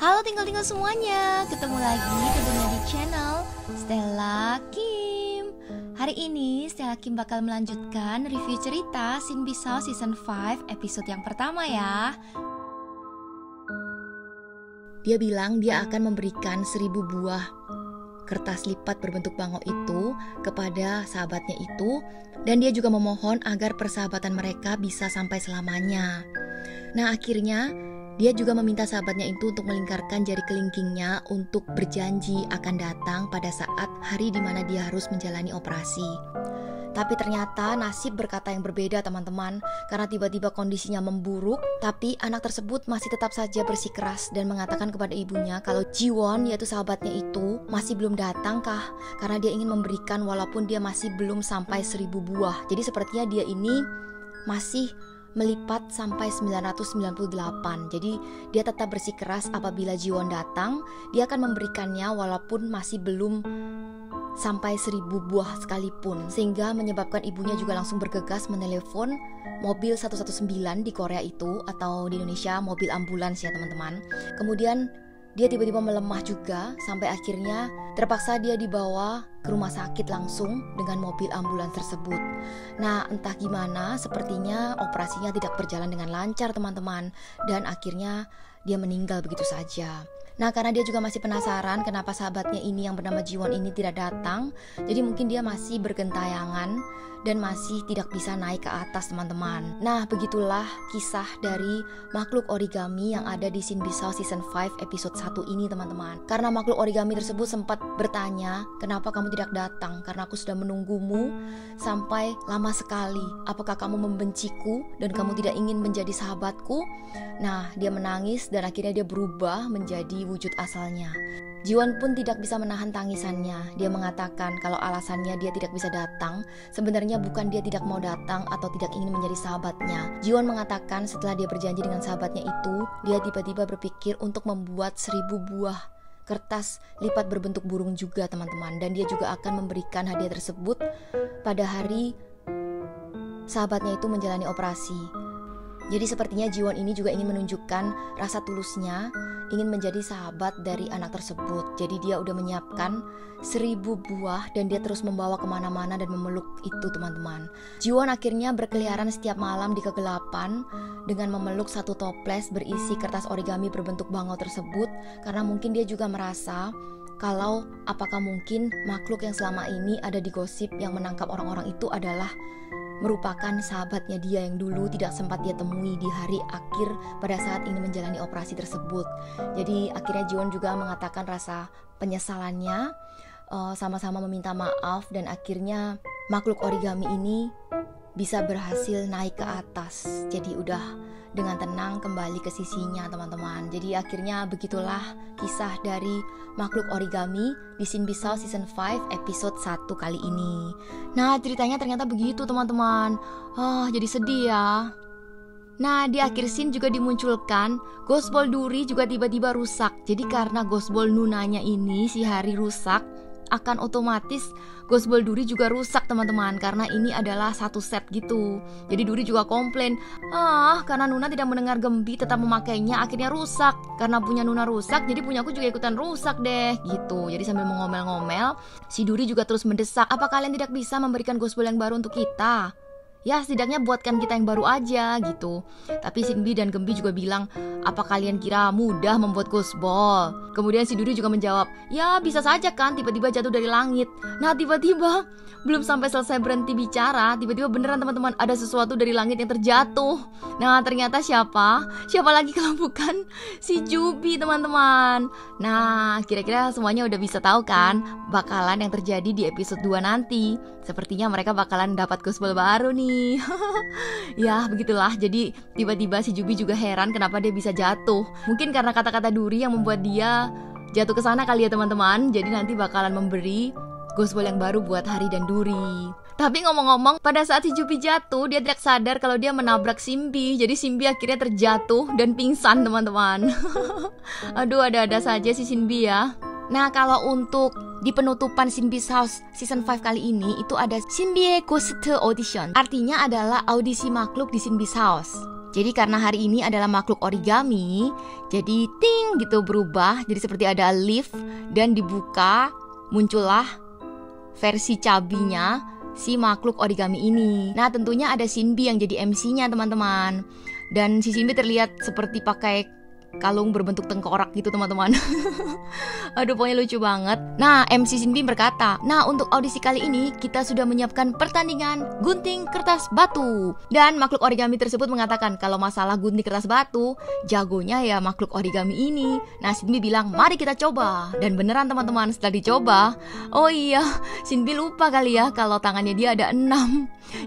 Halo tinggal-tinggal semuanya, ketemu lagi tentunya di channel Stella Kim. Hari ini Stella Kim bakal melanjutkan review cerita Sin Bisao Season 5 episode yang pertama ya. Dia bilang dia akan memberikan 1000 buah kertas lipat berbentuk bangau itu kepada sahabatnya itu, dan dia juga memohon agar persahabatan mereka bisa sampai selamanya. Nah akhirnya dia juga meminta sahabatnya itu untuk melingkarkan jari kelingkingnya untuk berjanji akan datang pada saat hari di mana dia harus menjalani operasi. Tapi ternyata nasib berkata yang berbeda teman-teman, karena tiba-tiba kondisinya memburuk, tapi anak tersebut masih tetap saja bersikeras dan mengatakan kepada ibunya kalau Jiwon, yaitu sahabatnya itu, masih belum datang kah? Karena dia ingin memberikan walaupun dia masih belum sampai 1000 buah. Jadi sepertinya dia ini masih melipat sampai 998. Jadi dia tetap bersikeras apabila Jiwon datang, dia akan memberikannya walaupun masih belum sampai 1000 buah sekalipun. Sehingga menyebabkan ibunya juga langsung bergegas menelepon mobil 119 di Korea itu, atau di Indonesia mobil ambulans ya teman-teman. Kemudian dia tiba-tiba melemah juga, sampai akhirnya terpaksa dia dibawa ke rumah sakit langsung dengan mobil ambulans tersebut. Nah entah gimana, sepertinya operasinya tidak berjalan dengan lancar teman-teman, dan akhirnya dia meninggal begitu saja. Nah karena dia juga masih penasaran kenapa sahabatnya ini yang bernama Jiwon ini tidak datang, jadi mungkin dia masih bergentayangan dan masih tidak bisa naik ke atas teman-teman. Nah begitulah kisah dari makhluk origami yang ada di Sin Bisao Season 5 episode 1 ini teman-teman. Karena makhluk origami tersebut sempat bertanya, kenapa kamu tidak datang? Karena aku sudah menunggumu sampai lama sekali. Apakah kamu membenciku dan kamu tidak ingin menjadi sahabatku? Nah dia menangis dan akhirnya dia berubah menjadi wujud asalnya. Jiwon pun tidak bisa menahan tangisannya. Dia mengatakan kalau alasannya dia tidak bisa datang sebenarnya bukan dia tidak mau datang atau tidak ingin menjadi sahabatnya. Jiwon mengatakan setelah dia berjanji dengan sahabatnya itu, dia tiba-tiba berpikir untuk membuat 1000 buah kertas lipat berbentuk burung juga teman-teman. Dan dia juga akan memberikan hadiah tersebut pada hari sahabatnya itu menjalani operasi. Jadi sepertinya Jiwon ini juga ingin menunjukkan rasa tulusnya, ingin menjadi sahabat dari anak tersebut. Jadi dia udah menyiapkan 1000 buah dan dia terus membawa kemana-mana dan memeluk itu teman-teman. Jiwon akhirnya berkeliaran setiap malam di kegelapan dengan memeluk satu toples berisi kertas origami berbentuk bangau tersebut, karena mungkin dia juga merasa kalau apakah mungkin makhluk yang selama ini ada di gosip yang menangkap orang-orang itu adalah merupakan sahabatnya dia yang dulu tidak sempat dia temui di hari akhir pada saat ini menjalani operasi tersebut. Jadi akhirnya Jiwon juga mengatakan rasa penyesalannya, sama-sama meminta maaf, dan akhirnya makhluk origami ini bisa berhasil naik ke atas. Jadi udah dengan tenang kembali ke sisinya teman-teman. Jadi akhirnya begitulah kisah dari makhluk origami di Sin Bisao Season 5 episode 1 kali ini. Nah ceritanya ternyata begitu teman-teman. Jadi sedih ya. Nah di akhir scene juga dimunculkan Ghost Ball Duri juga tiba-tiba rusak. Jadi karena Ghost Ball Nunanya ini si Hari rusak, akan otomatis Ghost Ball Duri juga rusak teman-teman, karena ini adalah satu set gitu. Jadi Duri juga komplain, karena Nuna tidak mendengar Gembi tetap memakainya akhirnya rusak. Karena punya Nuna rusak, jadi punyaku juga ikutan rusak deh gitu. Jadi sambil mengomel-ngomel, si Duri juga terus mendesak, apa kalian tidak bisa memberikan Ghost Ball yang baru untuk kita? Ya setidaknya buatkan kita yang baru aja gitu. Tapi Sinbi dan Gembi juga bilang, apa kalian kira mudah membuat Ghost Ball? Kemudian si Duri juga menjawab, ya bisa saja kan tiba-tiba jatuh dari langit. Nah tiba-tiba belum sampai selesai berhenti bicara, tiba-tiba beneran teman-teman ada sesuatu dari langit yang terjatuh. Nah ternyata siapa? Siapa lagi kalau bukan si Jubi teman-teman. Nah kira-kira semuanya udah bisa tahu kan bakalan yang terjadi di episode 2 nanti. Sepertinya mereka bakalan dapat Ghost Ball baru nih. Ya begitulah. Jadi tiba-tiba si Jubi juga heran kenapa dia bisa jatuh. Mungkin karena kata-kata Duri yang membuat dia jatuh ke sana kali ya teman-teman. Jadi nanti bakalan memberi Ghost Ball yang baru buat Hari dan Duri. Tapi ngomong-ngomong, pada saat si Jubi jatuh, dia tidak sadar kalau dia menabrak Simbi. Jadi Simbi akhirnya terjatuh dan pingsan teman-teman. Aduh ada-ada saja si Simbi ya. Nah kalau untuk di penutupan Sin Bisao Season 5 kali ini itu ada Sinbie Ghost Audition. Artinya adalah audisi makhluk di Sin Bisao. Jadi karena hari ini adalah makhluk origami, jadi ting gitu berubah, jadi seperti ada lift dan dibuka, muncullah versi cabinya si makhluk origami ini. Nah tentunya ada Shinbi yang jadi MC-nya teman-teman. Dan si Shinbi terlihat seperti pakai kalung berbentuk tengkorak gitu teman-teman. Aduh pokoknya lucu banget. Nah MC Shinbi berkata, nah untuk audisi kali ini kita sudah menyiapkan pertandingan gunting kertas batu. Dan makhluk origami tersebut mengatakan kalau masalah gunting kertas batu, jagonya ya makhluk origami ini. Nah Shinbi bilang mari kita coba. Dan beneran teman-teman setelah dicoba, oh iya Shinbi lupa kali ya kalau tangannya dia ada 6.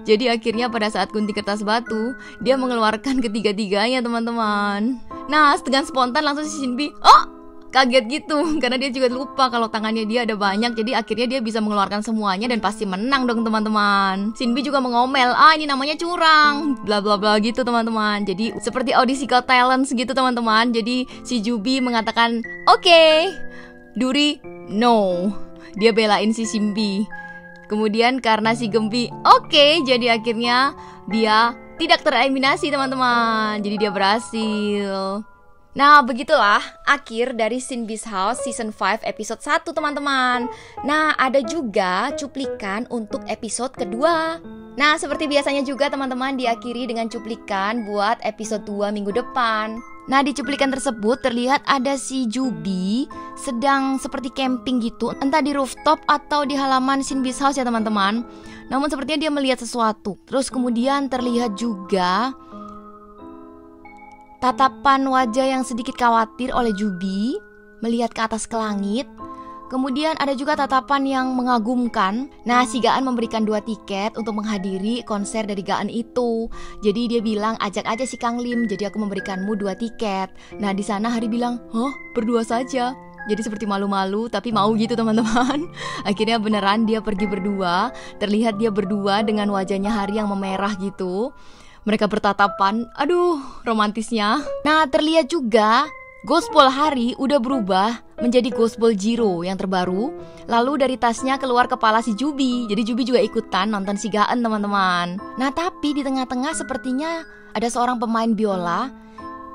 Jadi akhirnya pada saat gunting kertas batu, dia mengeluarkan ketiga-tiganya teman-teman. Nah dengan spontan langsung si Shinbi kaget gitu karena dia juga lupa kalau tangannya dia ada banyak. Jadi akhirnya dia bisa mengeluarkan semuanya dan pasti menang dong teman-teman. Shinbi juga mengomel, ini namanya curang, bla bla bla gitu teman-teman. Jadi seperti audisi Got Talent gitu teman-teman. Jadi si Jubi mengatakan oke, Duri no. Dia belain si Shinbi. Kemudian karena si Gempi oke, jadi akhirnya dia tidak tereliminasi teman-teman. Jadi dia berhasil. Nah begitulah akhir dari Shinbi's House Season 5 episode 1 teman-teman. Nah ada juga cuplikan untuk episode kedua. Nah seperti biasanya juga teman-teman diakhiri dengan cuplikan buat episode 2 minggu depan. Nah di cuplikan tersebut terlihat ada si Jubi sedang seperti camping gitu, entah di rooftop atau di halaman Shinbi's House ya teman-teman. Namun sepertinya dia melihat sesuatu. Terus kemudian terlihat juga tatapan wajah yang sedikit khawatir oleh Jubi melihat ke atas ke langit. Kemudian ada juga tatapan yang mengagumkan. Nah si Gaan memberikan 2 tiket untuk menghadiri konser dari Gaan itu. Jadi dia bilang ajak aja si Kang Lim, jadi aku memberikanmu 2 tiket. Nah di sana Hari bilang, berdua saja. Jadi seperti malu-malu tapi mau gitu teman-teman. Akhirnya beneran dia pergi berdua. Terlihat dia berdua dengan wajahnya Hari yang memerah gitu. Mereka bertatapan, aduh romantisnya. Nah terlihat juga Ghostball Hari udah berubah menjadi Ghostball Jiro yang terbaru. Lalu dari tasnya keluar kepala si Jubi. Jadi Jubi juga ikutan nonton si Gaan teman-teman. Nah tapi di tengah-tengah sepertinya ada seorang pemain biola.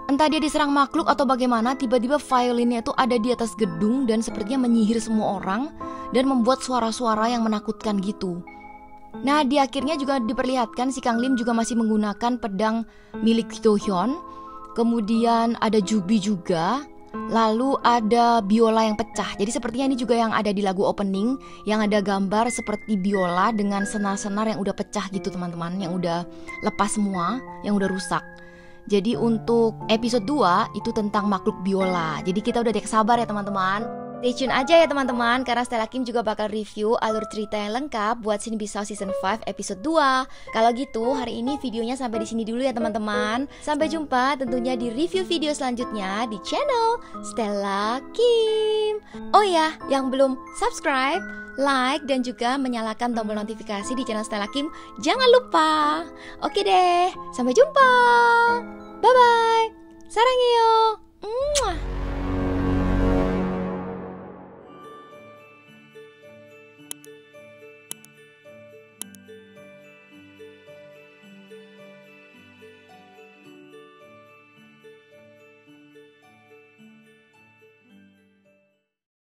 Entah dia diserang makhluk atau bagaimana, tiba-tiba violinnya itu ada di atas gedung dan sepertinya menyihir semua orang dan membuat suara-suara yang menakutkan gitu. Nah di akhirnya juga diperlihatkan si Kang Lim juga masih menggunakan pedang milik Do-hyun. Kemudian ada Jubi juga. Lalu ada biola yang pecah. Jadi sepertinya ini juga yang ada di lagu opening, yang ada gambar seperti biola dengan senar-senar yang udah pecah gitu teman-teman, yang udah lepas semua, yang udah rusak. Jadi untuk episode 2 itu tentang makhluk biola. Jadi kita udah sabar ya teman-teman. Stay tune aja ya teman-teman, karena Stella Kim juga bakal review alur cerita yang lengkap buat Shinbi's House Season 5 episode 2. Kalau gitu hari ini videonya sampai di sini dulu ya teman-teman. Sampai jumpa tentunya di review video selanjutnya di channel Stella Kim. Oh ya, yang belum subscribe, like dan juga menyalakan tombol notifikasi di channel Stella Kim, jangan lupa. Oke deh, sampai jumpa. Bye bye. Sarangheyo.